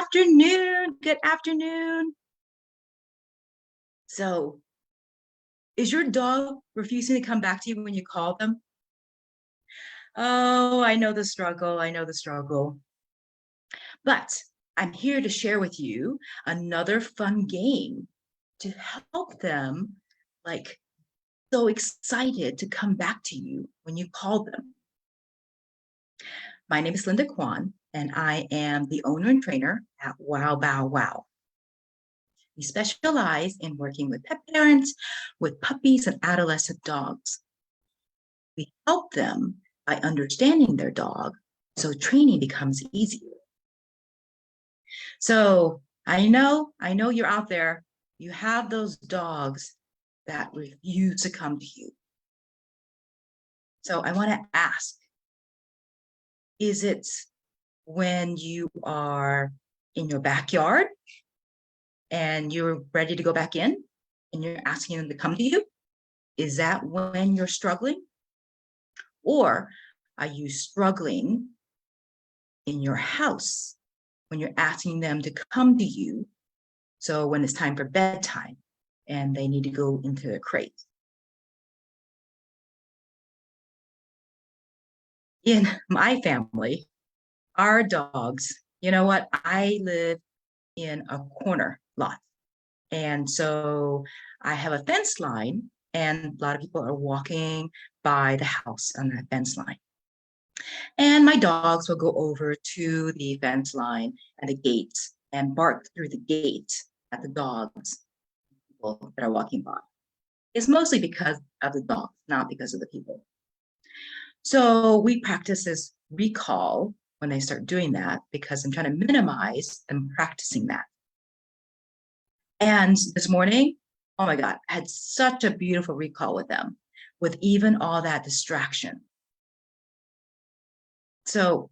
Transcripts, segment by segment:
afternoon. Good afternoon. So, is your dog refusing to come back to you when you call them? Oh, I know the struggle. I know the struggle. But I'm here to share with you another fun game to help them like so excited to come back to you when you call them. My name is Linda Kwan, and I am the owner and trainer at WowBowWow. We specialize in working with pet parents, with puppies and adolescent dogs. We help them by understanding their dog, so training becomes easier. So I know you're out there. You have those dogs that refuse to come to you. So I want to ask, is it when you are in your backyard and you're ready to go back in and you're asking them to come to you? Is that when you're struggling? Or are you struggling in your house when you're asking them to come to you? So when it's time for bedtime and they need to go into their crate. In my family, our dogs, you know what? I live in a corner lot. And so I have a fence line, and a lot of people are walking by the house on that fence line. And my dogs will go over to the fence line and the gate and bark through the gate at the dogs, people that are walking by. It's mostly because of the dogs, not because of the people. So we practice this recall when they start doing that, because I'm trying to minimize them practicing that. And this morning, oh my God, I had such a beautiful recall with them, with even all that distraction. So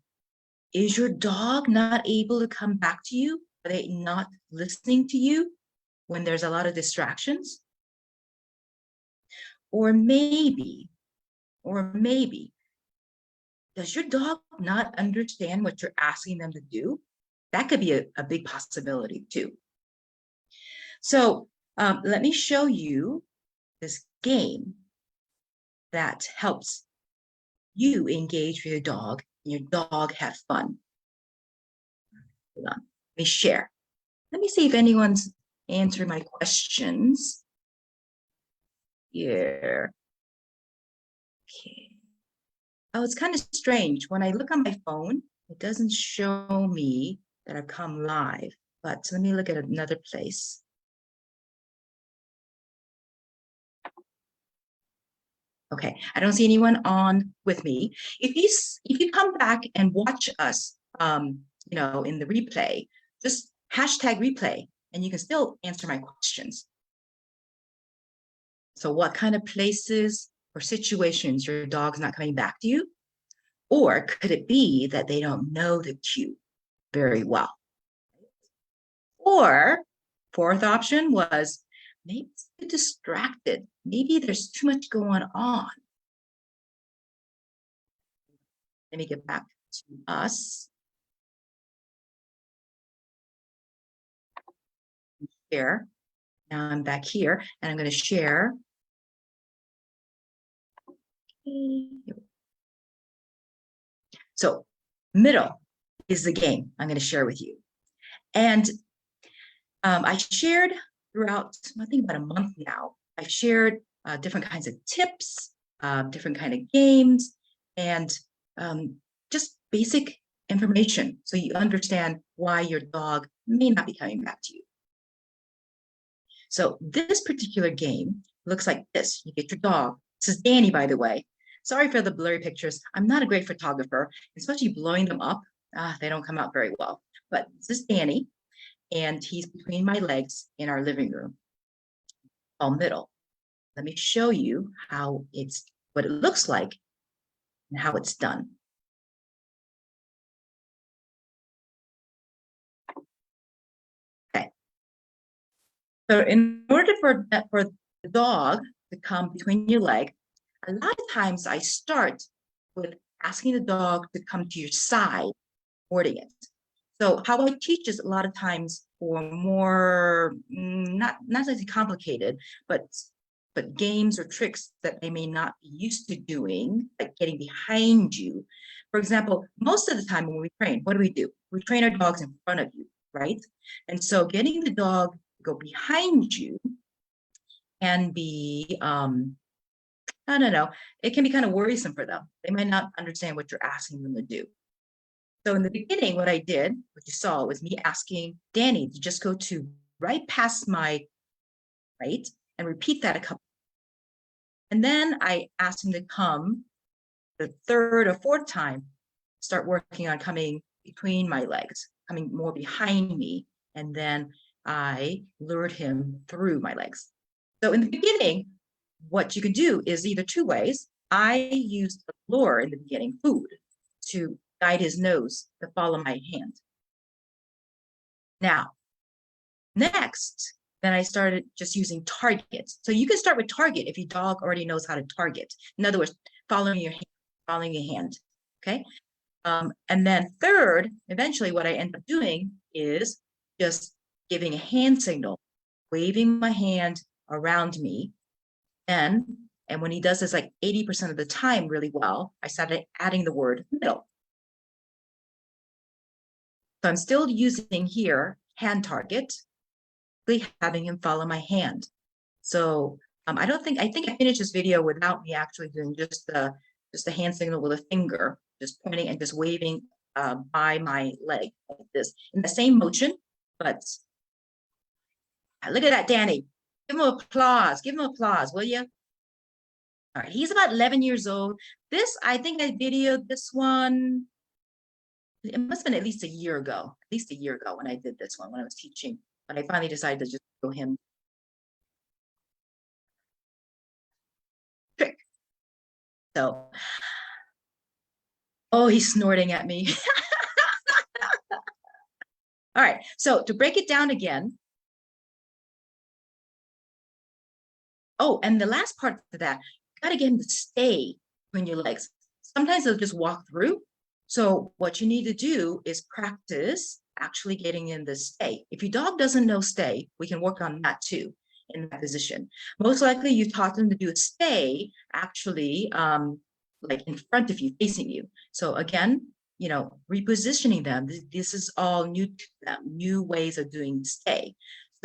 is your dog not able to come back to you? Are they not listening to you when there's a lot of distractions? Or maybe, does your dog not understand what you're asking them to do? That could be a big possibility too. So let me show you this game that helps you engage with your dog and your dog have fun. Hold on, let me share. Let me see if anyone's answered my questions here. Okay. Oh, it's kind of strange. When I look on my phone, it doesn't show me that I've come live, but let me look at another place. Okay, I don't see anyone on with me. If you come back and watch us, in the replay, just hashtag replay, and you can still answer my questions. So what kind of places or situations your dog's not coming back to you? Or could it be that they don't know the cue very well? Or fourth option was maybe they're distracted. Maybe there's too much going on. Let me get back to us. Share. Now I'm back here, and I'm going to share. So middle is the game I'm going to share with you. And I shared throughout, I think about a month now, I've shared different kinds of tips, different kind of games, and just basic information so you understand why your dog may not be coming back to you. So this particular game looks like this. You get your dog. This is Danny, by the way. Sorry for the blurry pictures. I'm not a great photographer, especially blowing them up. They don't come out very well. But this is Danny, and he's between my legs in our living room, all middle. Let me show you what it looks like and how it's done. Okay. So in order for the dog to come between your leg, a lot of times I start with asking the dog to come to your side, holding it. So how I teach is a lot of times for more, not necessarily complicated, but games or tricks that they may not be used to doing, like getting behind you. For example, most of the time when we train, what do? We train our dogs in front of you, right? And so getting the dog to go behind you can be, I don't know, it can be kind of worrisome for them. They might not understand what you're asking them to do. So in the beginning, what I did, what you saw, was me asking Danny to just go to right past my right and repeat that a couple. And then I asked him to come the third or fourth time, start working on coming between my legs, coming more behind me. And then I lured him through my legs. So in the beginning, what you can do is either two ways. I used the lure in the beginning, food, to guide his nose to follow my hand. Now, next, then I started just using targets. So you can start with target if your dog already knows how to target. In other words, following your hand, okay? And then third, eventually what I end up doing is just giving a hand signal, waving my hand around me. And when he does this like 80% of the time really well, I started adding the word middle. So I'm still using here hand target, having him follow my hand. So I think I finished this video without me actually doing just the hand signal with a finger, just pointing and just waving by my leg like this in the same motion. But look at that, Danny. Give him applause. Give him applause, will you? All right, he's about 11 years old. I think I videoed this one. It must have been at least a year ago, when I did this one, when I was teaching, when I finally decided to just show him trick. So, oh, he's snorting at me. All right, so to break it down again. Oh, and the last part to that, you gotta get him to stay between your legs. Sometimes they'll just walk through. So what you need to do is practice actually getting in the stay. If your dog doesn't know stay, we can work on that too in that position. Most likely you taught them to do a stay actually like in front of you, facing you. So again, repositioning them. This is all new to them, new ways of doing stay.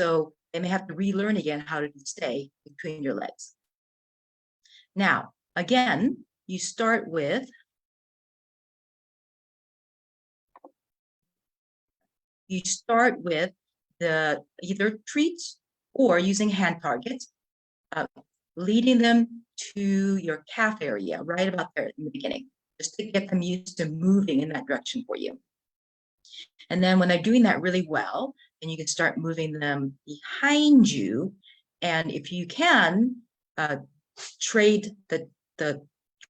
So they may have to relearn again how to stay between your legs. Now, again, you start with the either treats or using hand targets, leading them to your calf area, right about there in the beginning, just to get them used to moving in that direction for you. And then when they're doing that really well, then you can start moving them behind you. And if you can, trade the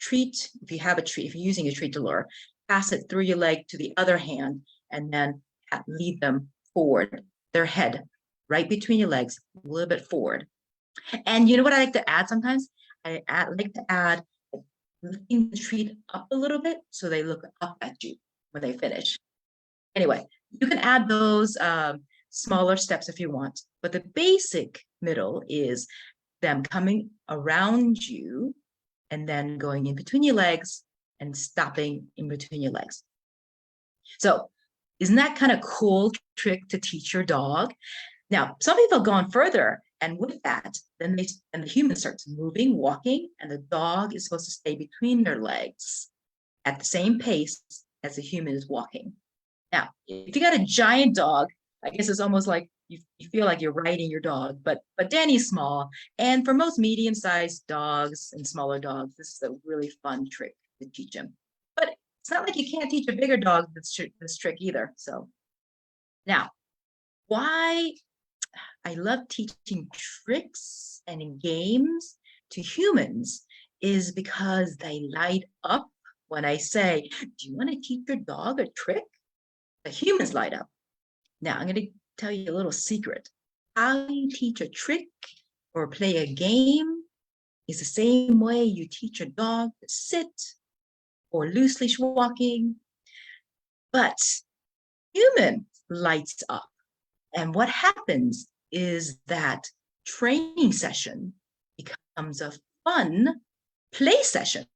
treat, if you have a treat, if you're using a treat to lure, pass it through your leg to the other hand, and then lead them forward, their head right between your legs, a little bit forward. And you know what I like to add sometimes? I like to add lifting the treat up a little bit so they look up at you when they finish. Anyway, you can add those smaller steps if you want, but the basic middle is them coming around you and then going in between your legs and stopping in between your legs. So isn't that kind of cool trick to teach your dog? Now, some people have gone further, and with that, then the human starts moving, walking, and the dog is supposed to stay between their legs at the same pace as the human is walking. Now, if you got a giant dog, I guess it's almost like you feel like you're riding your dog, but Danny's small. And for most medium-sized dogs and smaller dogs, this is a really fun trick to teach them. But it's not like you can't teach a bigger dog this trick either. So now, why I love teaching tricks and games to humans is because they light up when I say, do you want to teach your dog a trick? The humans light up. Now, I'm going to tell you a little secret. How you teach a trick or play a game is the same way you teach a dog to sit or loose leash walking. But human lights up. And what happens is that training session becomes a fun play session.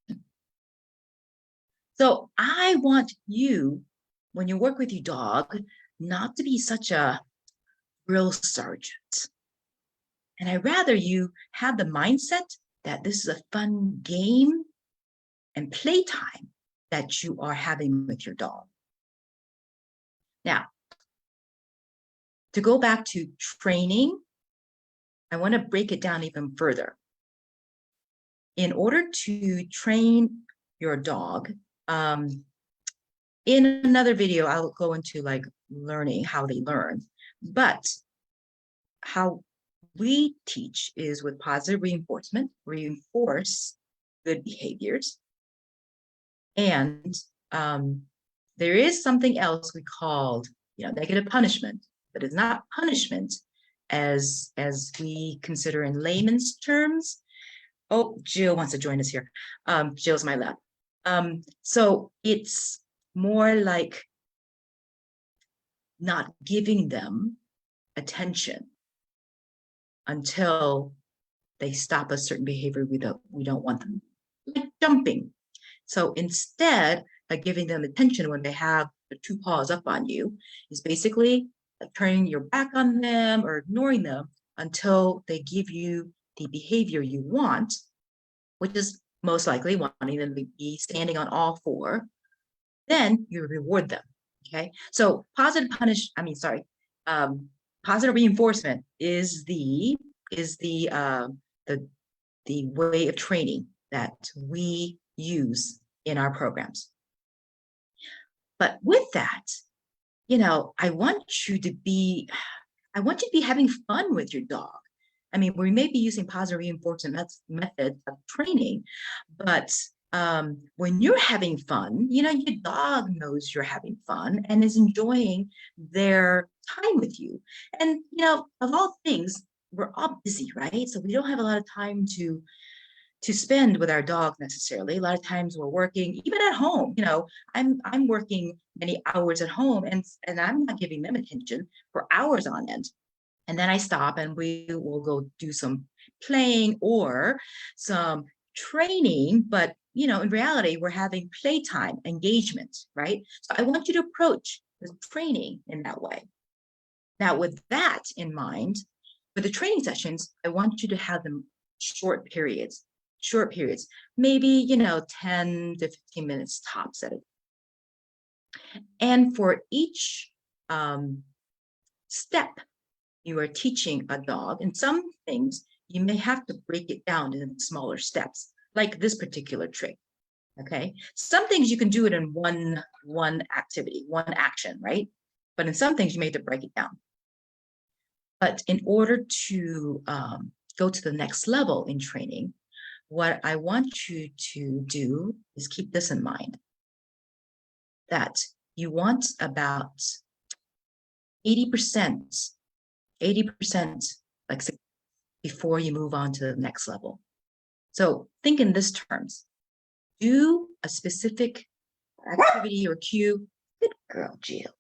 So I want you, when you work with your dog, not to be such a drill sergeant. And I'd rather you have the mindset that this is a fun game and playtime that you are having with your dog. Now, to go back to training, I want to break it down even further. In order to train your dog, in another video, I'll go into like learning how they learn, but how we teach is with positive reinforcement, reinforce good behaviors. And there is something else we called, negative punishment, but it's not punishment as we consider in layman's terms. Oh, Jill wants to join us here. Jill's my lab. So it's more like not giving them attention until they stop a certain behavior we don't want them, like jumping. So instead of giving them attention when they have the two paws up on you, is basically like turning your back on them or ignoring them until they give you the behavior you want, which is most likely wanting them to be standing on all four. Then you reward them. Okay. So positive reinforcement is the way of training that we use in our programs. But with that, I want you to be having fun with your dog. I mean, we may be using positive reinforcement methods of training, but when you're having fun, your dog knows you're having fun and is enjoying their time with you. And, of all things, we're all busy, right? So we don't have a lot of time to spend with our dog necessarily. A lot of times we're working, even at home. I'm working many hours at home, and I'm not giving them attention for hours on end. And then I stop and we will go do some playing or some training. But, in reality, we're having playtime engagement, right? So I want you to approach the training in that way. Now, with that in mind, for the training sessions, I want you to have them short periods, maybe, 10 to 15 minutes tops at it. And for each step you are teaching a dog, and some things you may have to break it down into smaller steps, like this particular trick. Okay. Some things you can do it in one activity, one action, right? But in some things you may have to break it down. But in order to go to the next level in training, what I want you to do is keep this in mind, that you want about 80% like before you move on to the next level. So think in this terms. Do a specific activity or cue. Good girl, Jill.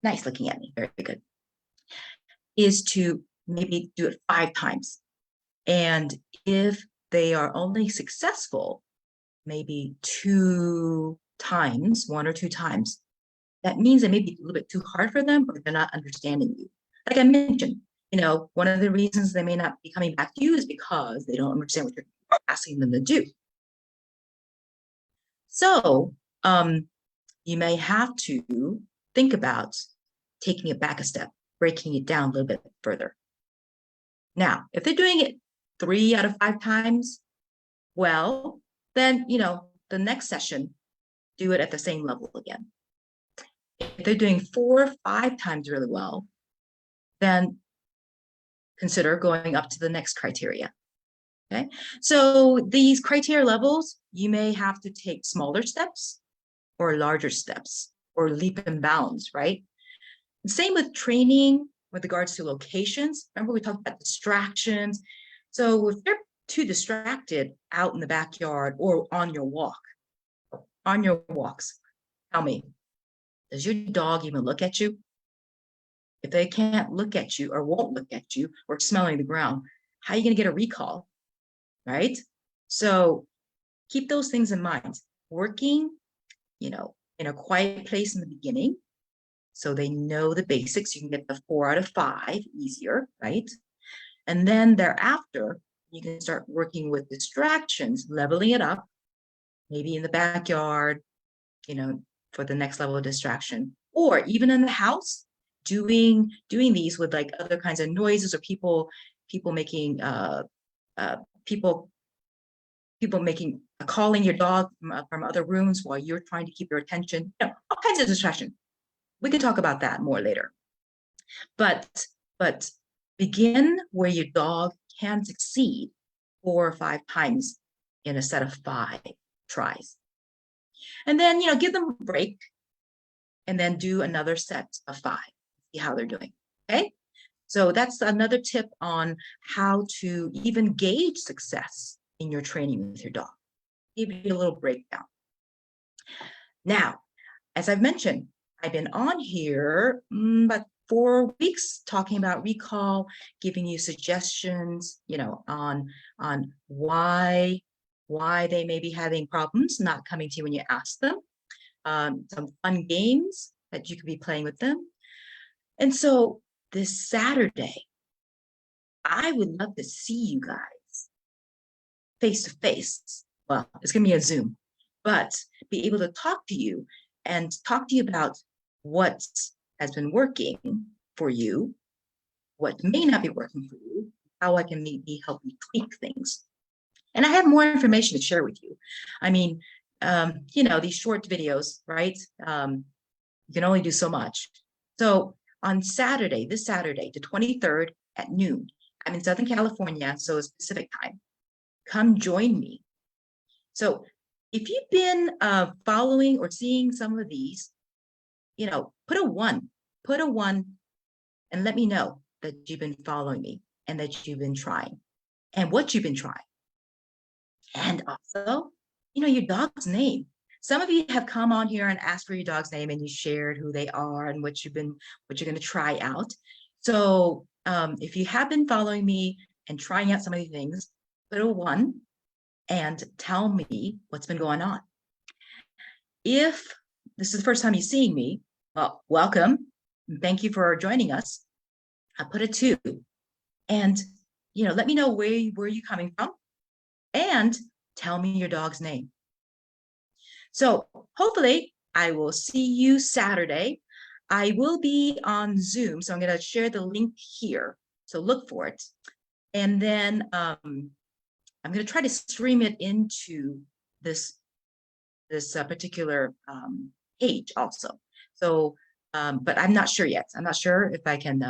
Nice looking at me. Very good. Is to maybe do it 5 times. And if they are only successful, maybe 2 times, 1 or 2 times, that means it may be a little bit too hard for them or they're not understanding you. Like I mentioned, one of the reasons they may not be coming back to you is because they don't understand what you're asking them to do. So you may have to think about taking it back a step, breaking it down a little bit further. Now, if they're doing it 3 out of 5 times, well, then, the next session, do it at the same level again. If they're doing 4 or 5 times really well, then consider going up to the next criteria. Okay. So these criteria levels, you may have to take smaller steps or larger steps or leap and bounds, right? And same with training with regards to locations. Remember we talked about distractions. So if they're too distracted out in the backyard or on your walks, tell me, Does your dog even look at you? If they can't look at you or won't look at you or smelling the ground, how are you going to get a recall, right? So keep those things in mind. Working, in a quiet place in the beginning, so they know the basics. You can get the 4 out of 5 easier, right? And then thereafter, you can start working with distractions, leveling it up, maybe in the backyard, for the next level of distraction, or even in the house, doing these with like other kinds of noises or people making uh people making calling your dog from other rooms while you're trying to keep your attention, all kinds of distraction. We can talk about that more later. But begin where your dog can succeed 4 or 5 times in a set of 5 tries. And then, give them a break and then do another set of 5, see how they're doing. Okay. So that's another tip on how to even gauge success in your training with your dog. Give you a little breakdown. Now, as I've mentioned, I've been on here about 4 weeks talking about recall, giving you suggestions, on why they may be having problems not coming to you when you ask them. Some fun games that you could be playing with them. And so this Saturday, I would love to see you guys face to face. Well, it's going to be a Zoom, but be able to talk to you and talk to you about what has been working for you, what may not be working for you, how I can maybe help you tweak things. And I have more information to share with you. I mean, these short videos, right? You can only do so much. So on Saturday, this Saturday, the 23rd at noon, I'm in Southern California, so it's Pacific time. Come join me. So if you've been following or seeing some of these, put a 1 and let me know that you've been following me and that you've been trying and what you've been trying. And also, your dog's name. Some of you have come on here and asked for your dog's name and you shared who they are and what you're going to try out. So if you have been following me and trying out some of these things, put a 1 and tell me what's been going on. If this is the first time you're seeing me, well, welcome. Thank you for joining us. I put a 2 and, let me know where you're coming from and tell me your dog's name. So hopefully I will see you Saturday. I will be on Zoom, so I'm going to share the link here. So look for it. And then I'm going to try to stream it into this particular page also. So, but I'm not sure yet. I'm not sure if I can,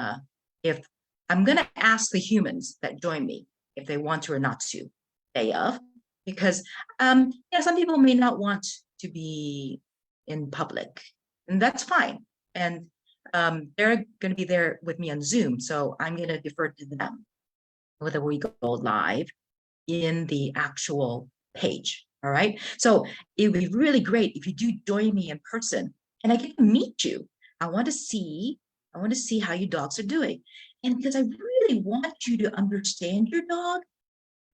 if I'm going to ask the humans that join me if they want to or not to day of, because some people may not want to be in public, and that's fine. And they're going to be there with me on Zoom, so I'm going to defer to them whether we go live in the actual page. All right. So it would be really great if you do join me in person and I get to meet you. I want to see how your dogs are doing. And because I really want you to understand your dog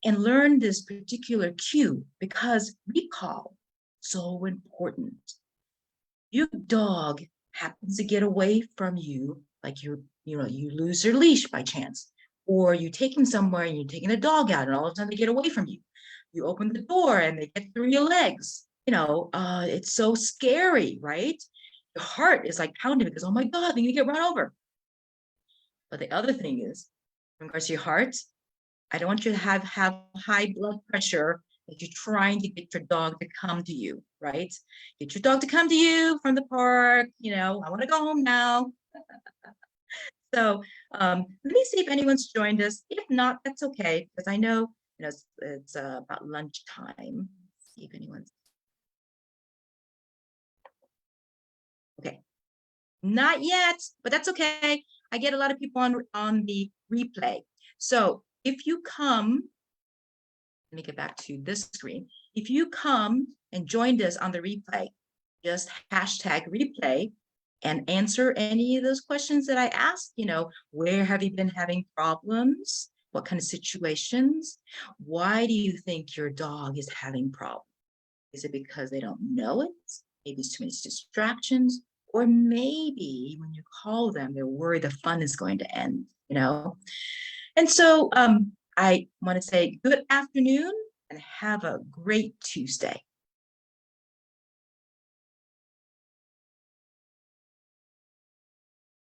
and learn this particular cue, because recall is so important. Your dog happens to get away from you, like you lose your leash by chance, or you take him somewhere and you're taking a dog out and all of a sudden they get away from you. You open the door and they get through your legs. It's so scary, right? Your heart is like pounding because, oh my God, they're gonna get run over. But the other thing is, in regards to your heart, I don't want you to have high blood pressure that you're trying to get your dog to come to you, right? Get your dog to come to you from the park. I want to go home now. So let me see if anyone's joined us. If not, that's okay, because I know it's about lunchtime. Let's see if anyone's okay. Not yet, but that's okay. I get a lot of people on the replay. So if you come, let me get back to this screen. If you come and joined us on the replay, just hashtag replay and answer any of those questions that I asked. Where have you been having problems? What kind of situations? Why do you think your dog is having problems? Is it because they don't know it? Maybe it's too many distractions, or maybe when you call them, they're worried the fun is going to end. And so I want to say good afternoon and have a great Tuesday.